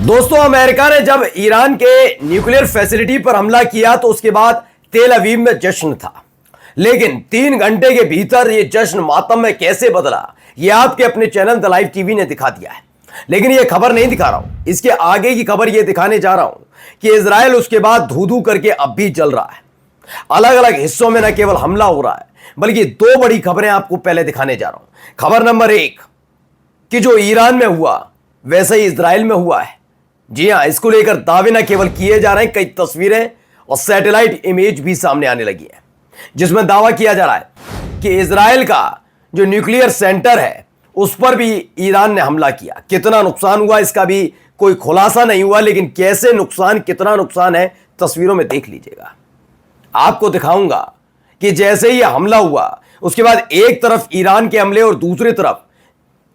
दोस्तों, अमेरिका ने जब ईरान के न्यूक्लियर फैसिलिटी पर हमला किया तो उसके बाद तेल अवीव में जश्न था। लेकिन 3 घंटे के भीतर यह जश्न मातम में कैसे बदला, यह आपके अपने चैनल द लाइव टीवी ने दिखा दिया है। लेकिन यह खबर नहीं दिखा रहा हूं, इसके आगे की खबर यह दिखाने जा रहा हूं कि इजराइल उसके बाद धू-धू करके अब भी जल रहा है। अलग अलग हिस्सों में न केवल हमला हो रहा है, बल्कि 2 बड़ी खबरें आपको पहले दिखाने जा रहा हूं। खबर नंबर 1 कि जो ईरान में हुआ वैसे ही इजराइल में हुआ है। जी हां, इसको लेकर दावे न केवल किए जा रहे हैं, कई तस्वीरें और सैटेलाइट इमेज भी सामने आने लगी है, जिसमें दावा किया जा रहा है कि इजराइल का जो न्यूक्लियर सेंटर है उस पर भी ईरान ने हमला किया। कितना नुकसान हुआ इसका भी कोई खुलासा नहीं हुआ, लेकिन कैसे नुकसान, कितना नुकसान है तस्वीरों में देख लीजिएगा। आपको दिखाऊंगा कि जैसे ही हमला हुआ उसके बाद एक तरफ ईरान के हमले और दूसरी तरफ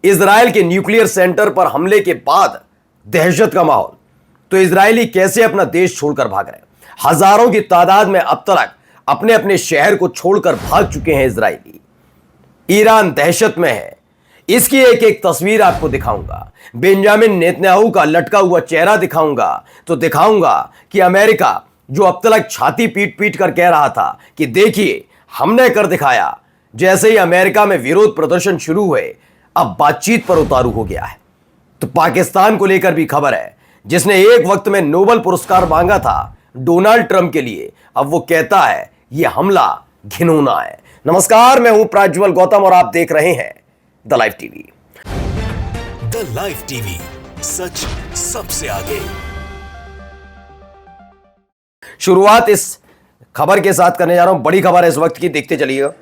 इजराइल के न्यूक्लियर सेंटर पर हमले के बाद दहशत का माहौल। तो इजरायली कैसे अपना देश छोड़कर भाग रहे हैं। हजारों की तादाद में अब तक अपने अपने शहर को छोड़कर भाग चुके हैं इजरायली। ईरान दहशत में है। इसकी एक एक तस्वीर आपको दिखाऊंगा। बेंजामिन नेतन्याहू का लटका हुआ चेहरा दिखाऊंगा। तो दिखाऊंगा कि अमेरिका जो अब तक छाती पीट पीट कर कह रहा था कि देखिए हमने कर दिखाया, जैसे ही अमेरिका में विरोध प्रदर्शन शुरू हुए अब बातचीत पर उतारू हो गया है। तो पाकिस्तान को लेकर भी खबर है, जिसने एक वक्त में नोबेल पुरस्कार मांगा था डोनाल्ड ट्रंप के लिए, अब वो कहता है यह हमला घिनौना है। नमस्कार, मैं हूं प्राज्वल गौतम और आप देख रहे हैं the live TV. The live TV, सच सबसे आगे। शुरुआत इस खबर के साथ करने जा रहा हूं। बड़ी खबर है इस वक्त की, देखते चलिएगा।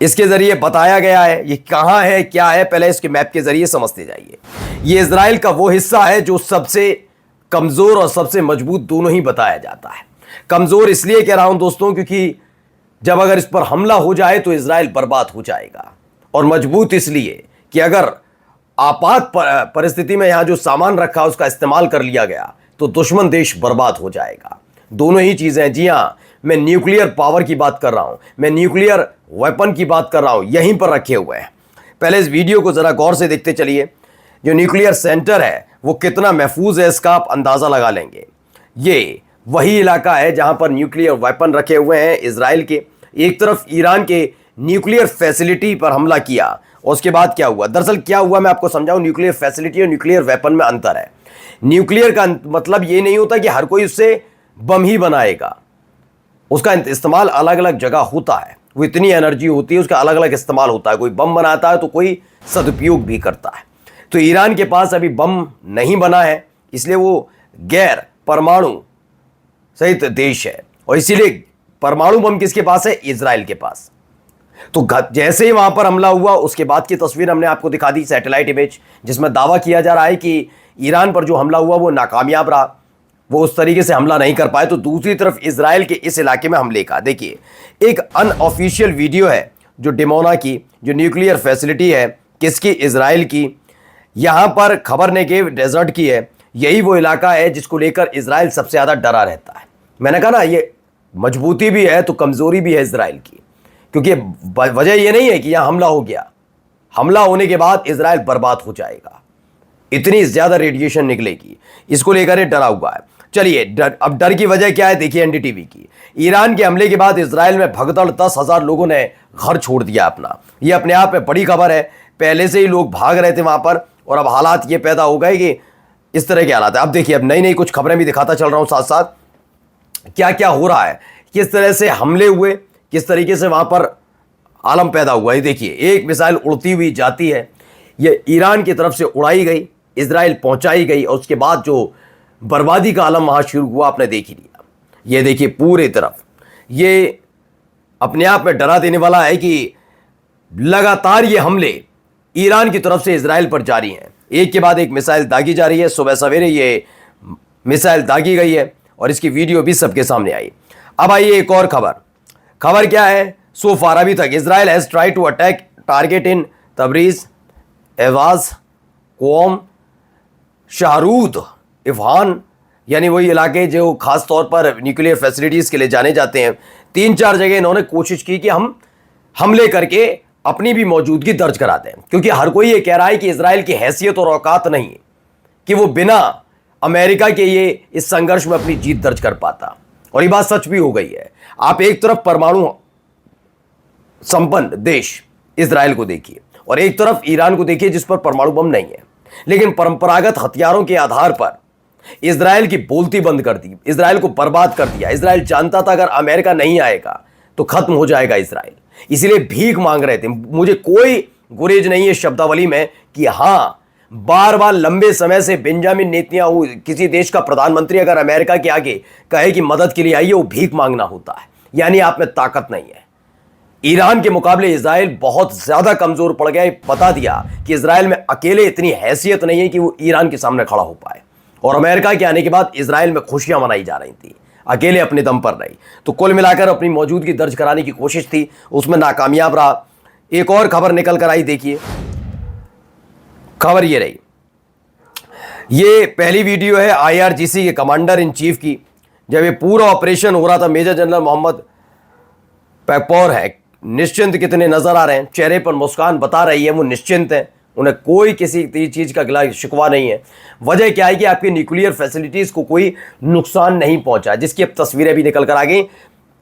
इसके जरिए बताया गया है ये कहां है, क्या है, पहले इसके मैप के जरिए समझते जाइए। ये इजराइल का वो हिस्सा है जो सबसे कमजोर और सबसे मजबूत दोनों ही बताया जाता है। कमजोर इसलिए कह रहा हूं दोस्तों, क्योंकि जब अगर इस पर हमला हो जाए तो इजराइल बर्बाद हो जाएगा, और मजबूत इसलिए कि अगर आपात परिस्थिति में यहां जो सामान रखा उसका इस्तेमाल कर लिया गया तो दुश्मन देश बर्बाद हो जाएगा। दोनों ही चीजें। जी हां, मैं न्यूक्लियर पावर की बात कर रहा हूं, मैं न्यूक्लियर वेपन की बात कर रहा हूं, यहीं पर रखे हुए हैं। पहले इस वीडियो को जरा गौर से देखते चलिए। जो न्यूक्लियर सेंटर है वो कितना महफूज है इसका आप अंदाजा लगा लेंगे। ये वही इलाका है जहां पर न्यूक्लियर वेपन रखे हुए हैं इजराइल के। एक तरफ ईरान के न्यूक्लियर फैसिलिटी पर हमला किया और उसके बाद क्या हुआ, दरअसल क्या हुआ मैं आपको समझाऊं। न्यूक्लियर फैसिलिटी और न्यूक्लियर वेपन में अंतर है। न्यूक्लियर का मतलब ये नहीं होता कि हर कोई उससे बम ही बनाएगा, उसका इस्तेमाल अलग अलग जगह होता है। वो इतनी एनर्जी होती है, उसका अलग अलग इस्तेमाल होता है। कोई बम बनाता है तो कोई सदुपयोग भी करता है। तो ईरान के पास अभी बम नहीं बना है, इसलिए वो गैर परमाणु सहित देश है, और इसीलिए परमाणु बम किसके पास है, इजराइल के पास। तो जैसे ही वहां पर हमला हुआ उसके बाद की तस्वीर हमने आपको दिखा दी, सैटेलाइट इमेज, जिसमें दावा किया जा रहा है कि ईरान पर जो हमला हुआ वो नाकामयाब रहा, वो उस तरीके से हमला नहीं कर पाए। तो दूसरी तरफ इजराइल के इस इलाके में हमले का देखिए एक अनऑफिशियल वीडियो है जो डिमोना की जो न्यूक्लियर फैसिलिटी है, किसकी, इजराइल की। यहां पर खबर नेगेव डेजर्ट की है। यही वो इलाका है जिसको लेकर इजराइल सबसे ज्यादा डरा रहता है। मैंने कहा ना, ये मजबूती भी है तो कमजोरी भी है इजराइल की, क्योंकि वजह यह नहीं है कि यहां हमला हो गया, हमला होने के बाद इजराइल बर्बाद हो जाएगा, इतनी ज्यादा रेडिएशन निकलेगी, इसको लेकर ये डरा हुआ है। चलिए अब डर की वजह क्या है देखिए एनडीटीवी की। ईरान के हमले के बाद इजराइल में भगदड़, 10,000 लोगों ने घर छोड़ दिया अपना। ये अपने आप में बड़ी खबर है। पहले से ही लोग भाग रहे थे वहां पर, और अब हालात ये पैदा हो गए कि इस तरह के हालात है। अब देखिए, अब नई नई कुछ खबरें भी दिखाता चल रहा हूं साथ साथ क्या क्या हो रहा है, किस तरह से हमले हुए, किस तरीके से वहां पर आलम पैदा हुआ है। देखिए एक मिसाइल उड़ती हुई जाती है, ये ईरान की तरफ से उड़ाई गई, इजराइल पहुंचाई गई, और उसके बाद जो बर्बादी का आलम वहां शुरू हुआ आपने देख ही लिया। ये देखिए पूरे तरफ, ये अपने आप में डरा देने वाला है कि लगातार ये हमले ईरान की तरफ से इजराइल पर जारी हैं। एक के बाद एक मिसाइल दागी जा रही है। सुबह सवेरे ये मिसाइल दागी गई है और इसकी वीडियो भी सबके सामने आई। अब आइए एक और खबर क्या है। सो फार अभी तक Israel has try to attack target in Tabriz, Ahvaz, Qom, Shahrud, Isfahan, यानी वही इलाके जो खास तौर पर न्यूक्लियर फैसिलिटीज के लिए जाने जाते हैं। 3-4 जगह इन्होंने कोशिश की कि हम हमले करके अपनी भी मौजूदगी दर्ज करा दें, क्योंकि हर कोई ये कह रहा है कि इजराइल की हैसियत और औकात नहीं है कि वो बिना अमेरिका के ये इस संघर्ष में अपनी जीत दर्ज कर पाता। और ये बात सच भी हो गई है। आप एक तरफ परमाणु संपन्न देश इजराइल को देखिए और एक तरफ ईरान को देखिए जिस पर परमाणु बम नहीं है, लेकिन परंपरागत हथियारों के आधार पर इजराइल की बोलती बंद कर दी, इजराइल को बर्बाद कर दिया। इजराइल जानता था अगर अमेरिका नहीं आएगा तो खत्म हो जाएगा इजराइल, इसीलिए भीख मांग रहे थे। मुझे कोई गुरेज नहीं है शब्दावली में कि हां, बार बार लंबे समय से बेंजामिन नेतन्याहू, किसी देश का प्रधानमंत्री अगर अमेरिका के आगे कहे कि मदद के लिए आइए, वो भीख मांगना होता है, यानी आप में ताकत नहीं है। ईरान के मुकाबले इजराइल बहुत ज्यादा कमजोर पड़ गया। बता दिया कि इजराइल में अकेले इतनी हैसियत नहीं है कि वो ईरान के सामने खड़ा हो पाए। और अमेरिका के आने के बाद इजराइल में खुशियां मनाई जा रही थी, अकेले अपने दम पर नहीं। तो कुल मिलाकर अपनी मौजूदगी दर्ज कराने की कोशिश थी, उसमें नाकामयाब रहा। एक और खबर निकल कर आई, देखिए खबर ये रही। ये पहली वीडियो है IRGC के कमांडर इन चीफ की, जब ये पूरा ऑपरेशन हो रहा था। मेजर जनरल मोहम्मद पैकपोर है, निश्चिंत कितने नजर आ रहे हैं, चेहरे पर मुस्कान बता रही है वो निश्चिंत है, उन्हें कोई किसी चीज का गिला शिकवा नहीं है। वजह क्या है कि आपकी न्यूक्लियर फैसिलिटीज को कोई नुकसान नहीं पहुंचा, जिसकी अब तस्वीरें भी निकल कर आ गई।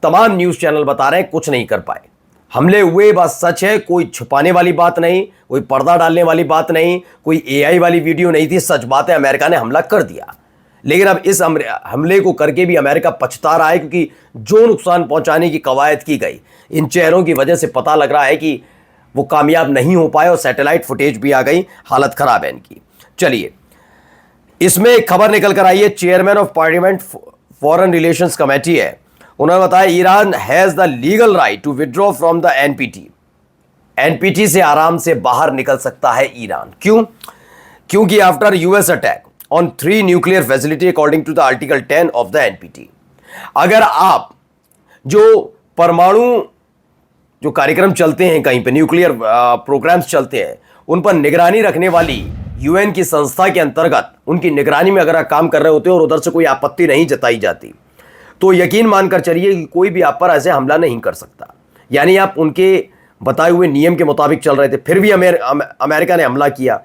तमाम न्यूज चैनल बता रहे हैं कुछ नहीं कर पाए। हमले हुए, बात सच है, कोई छुपाने वाली बात नहीं, कोई पर्दा डालने वाली बात नहीं, कोई AI वाली वीडियो नहीं थी। सच बात है, अमेरिका ने हमला कर दिया, लेकिन अब इस हमले को करके भी अमेरिका पछता रहा है, क्योंकि जो नुकसान पहुंचाने की कवायद की गई, इन चेहरों की वजह से पता लग रहा है कि वो कामयाब नहीं हो पाए और सैटेलाइट फुटेज भी आ गई, हालत खराब है इनकी। चलिए, इसमें एक खबर निकल कर आई है, chairman of parliament foreign relations committee है, उन्होंने बताया Iran has the legal right to withdraw from the NPT से आराम से बाहर निकल सकता है ईरान। क्यों? क्योंकि after US attack on 3 nuclear facility according to the article 10 of the NPT, अगर आप जो परमाणु जो कार्यक्रम चलते हैं, कहीं पे न्यूक्लियर प्रोग्राम्स चलते हैं, उन पर निगरानी रखने वाली UN की संस्था के अंतर्गत उनकी निगरानी में अगर आप काम कर रहे होते हो और उधर से कोई आपत्ति नहीं जताई जाती, तो यकीन मानकर चलिए कि कोई भी आप पर ऐसे हमला नहीं कर सकता। यानी आप उनके बताए हुए नियम के मुताबिक चल रहे थे, फिर भी अमेरिका ने हमला किया।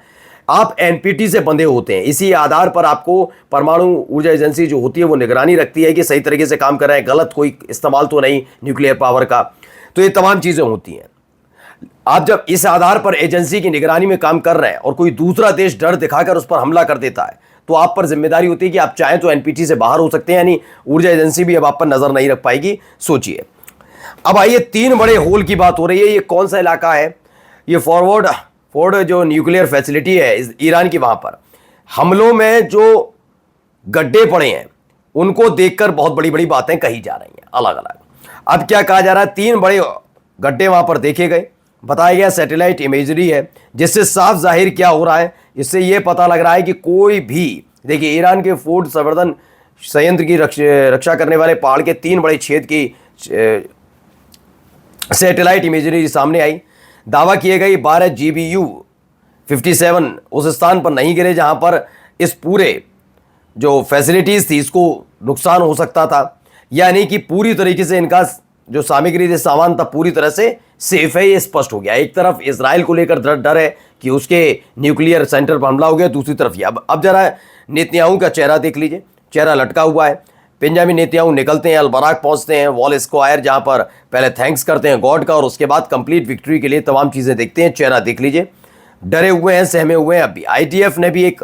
आप एनपीटी से बंधे होते हैं, इसी आधार पर आपको परमाणु ऊर्जा एजेंसी जो होती है वो निगरानी रखती है कि सही तरीके से काम कर रहे हैं, गलत कोई इस्तेमाल तो नहीं न्यूक्लियर पावर का। तो ये तमाम चीज़ें होती हैं। आप जब इस आधार पर एजेंसी की निगरानी में काम कर रहे हैं और कोई दूसरा देश डर दिखाकर उस पर हमला कर देता है, तो आप पर जिम्मेदारी होती है कि आप चाहें तो एनपीटी से बाहर हो सकते हैं, यानी ऊर्जा एजेंसी भी अब आप पर नजर नहीं रख पाएगी। सोचिए। अब आइए 3 बड़े होल की बात हो रही है। ये कौन सा इलाका है? ये फोर्ड जो न्यूक्लियर फैसिलिटी है ईरान की, वहां पर हमलों में जो गड्ढे पड़े हैं उनको देखकर बहुत बड़ी बड़ी बातें कही जा रही हैं अलग अलग। अब क्या कहा जा रहा है? 3 बड़े गड्ढे वहां पर देखे गए, बताया गया रैटेलाइट इमेजरी है, जिससे साफ जाहिर क्या हो रहा है, इससे यह पता लग रहा है कि कोई भी, देखिए ईरान के फोर्ड संवर्धन संयंत्र की रक्षा करने वाले पहाड़ के 3 बड़े छेद की सैटेलाइट इमेजरी सामने आई। दावा किए गए 12 GBU-57 उस स्थान पर नहीं गिरे जहां पर इस पूरे जो फैसिलिटीज थी इसको नुकसान हो सकता था, यानी कि पूरी तरीके से इनका जो सामग्री थी, सामान था, पूरी तरह से सेफ है। ये स्पष्ट हो गया। एक तरफ इजराइल को लेकर डर है कि उसके न्यूक्लियर सेंटर पर हमला हो गया, दूसरी तरफ ये। अब जरा नेतन्याहू का चेहरा देख लीजिए, चेहरा लटका हुआ है। बेंजामिन नेतन्याहू निकलते हैं, अल-बराक पहुंचते हैं, वॉल स्क्वायर, जहां पर पहले थैंक्स करते हैं गॉड का और उसके बाद कंप्लीट विक्ट्री के लिए तमाम चीजें देखते हैं। चेहरा देख लीजिए, डरे हुए हैं, सहमे हुए हैं। अभी IDF ने भी एक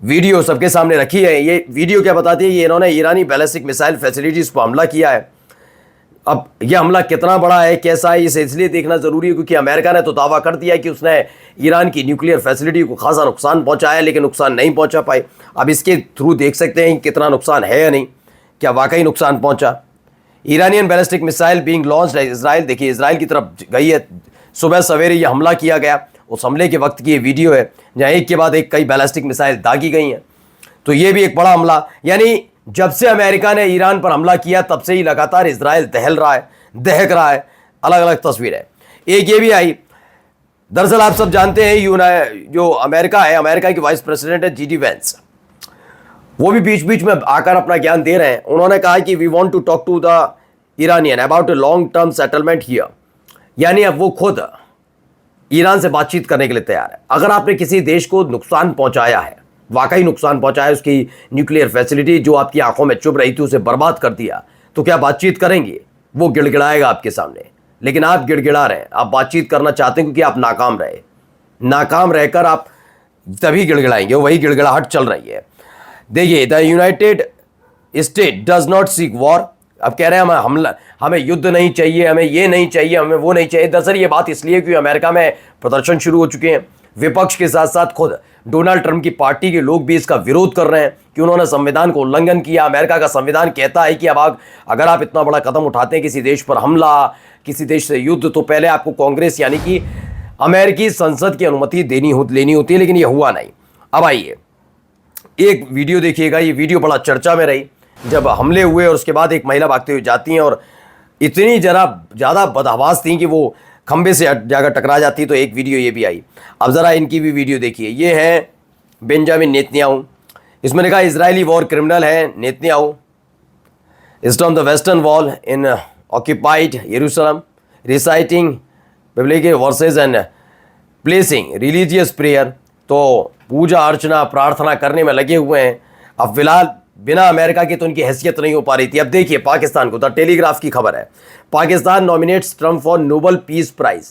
वीडियो सबके सामने रखी है। ये वीडियो क्या बताती है? ये इन्होंने ईरानी बैलिस्टिक मिसाइल फैसिलिटीज पर हमला किया है। अब यह हमला कितना बड़ा है, कैसा है, इसे इसलिए देखना जरूरी है क्योंकि अमेरिका ने तो दावा कर दिया कि उसने ईरान की न्यूक्लियर फैसिलिटी को खासा नुकसान पहुंचाया, लेकिन नुकसान नहीं पहुंचा पाए। अब इसके थ्रू देख सकते हैं कि कितना नुकसान है या नहीं, क्या वाकई नुकसान पहुंचा। Iranian ballistic missile being launched Israel, देखिए इजराइल की तरफ गई है। सुबह सवेरे यह हमला किया गया, उस हमले के वक्त की ये वीडियो है जहाँ एक के बाद एक कई बैलिस्टिक मिसाइल दागी गई हैं। तो ये भी एक बड़ा हमला, यानी जब से अमेरिका ने ईरान पर हमला किया तब से ही लगातार इजराइल दहल रहा है, दहक रहा है। अलग अलग तस्वीर है। एक ये भी आई, दरअसल आप सब जानते हैं जो अमेरिका है, अमेरिका की वाइस प्रेसिडेंट है GD वेंस, वो भी बीच बीच में आकर अपना ज्ञान दे रहे हैं। उन्होंने कहा कि we want to talk to the Iranian about a long term settlement here, यानी अब वो खुद ईरान से बातचीत करने के लिए तैयार है। अगर आपने किसी देश को नुकसान पहुंचाया है वाकई नुकसान पहुंचाया, उसकी न्यूक्लियर फैसिलिटी जो आपकी आंखों में चुभ रही थी उसे बर्बाद कर दिया, तो क्या बातचीत करेंगे? वो गिड़गिड़ाएगा आपके सामने, लेकिन आप गिड़गिड़ा रहे हैं, आप बातचीत करना चाहते हैं क्योंकि आप नाकाम रहे। नाकाम रहकर आप तभी गिड़गिड़ाएंगे, वही गिड़गिड़ाहट चल रही है। देखिए, the United state does not seek war. अब कह रहे हैं हमें युद्ध नहीं चाहिए, हमें ये नहीं चाहिए, हमें वो नहीं चाहिए। दरअसल ये बात इसलिए क्योंकि अमेरिका में प्रदर्शन शुरू हो चुके हैं, विपक्ष के साथ साथ खुद डोनाल्ड ट्रंप की पार्टी के लोग भी इसका विरोध कर रहे हैं कि उन्होंने संविधान को उल्लंघन किया। अमेरिका का संविधान कहता है कि अब अगर आप इतना बड़ा कदम उठाते हैं, किसी देश पर हमला, किसी देश से युद्ध, तो पहले आपको कांग्रेस यानी कि अमेरिकी संसद की अनुमति लेनी होती है, लेकिन ये हुआ नहीं। अब आइए एक वीडियो देखिएगा, ये वीडियो बड़ा चर्चा में रही जब हमले हुए और उसके बाद एक महिला भागते हुए जाती हैं और इतनी ज़्यादा बदहवास थी कि वो खंबे से जाकर टकरा जाती। तो एक वीडियो ये भी आई, अब ज़रा इनकी भी वीडियो देखिए। ये है बेंजामिन नेतन्याहू, इसमें लिखा इजरायली वॉर क्रिमिनल है Netanyahu, east on the western wall in occupied यरूशलेम reciting biblical verses and placing religious prayer. तो पूजा अर्चना प्रार्थना करने में लगे हुए हैं। अब फिलहाल बिना अमेरिका की तो उनकी हैसियत नहीं हो पा रही थी। अब देखिए पाकिस्तान को, द टेलीग्राफ की खबर है, Pakistan nominates Trump for Nobel peace prize.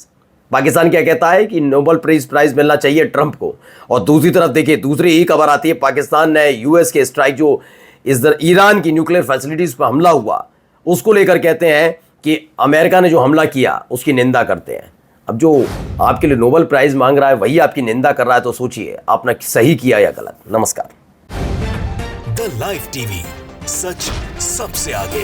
Pakistan क्या कहता है कि नोबेल पीस प्राइज मिलना चाहिए ट्रंप को। और दूसरी तरफ देखिए, दूसरी ही खबर आती है, पाकिस्तान ने यूएस के स्ट्राइक जो ईरान की न्यूक्लियर फैसिलिटीज पर हमला हुआ उसको लेकर कहते हैं कि अमेरिका ने जो हमला किया उसकी निंदा करते हैं। अब जो आपके लिए नोबेल प्राइज मांग रहा है वही आपकी निंदा कर रहा है, तो सोचिए आपने सही किया या गलत। नमस्कार। द लाइव टीवी, सच सबसे आगे।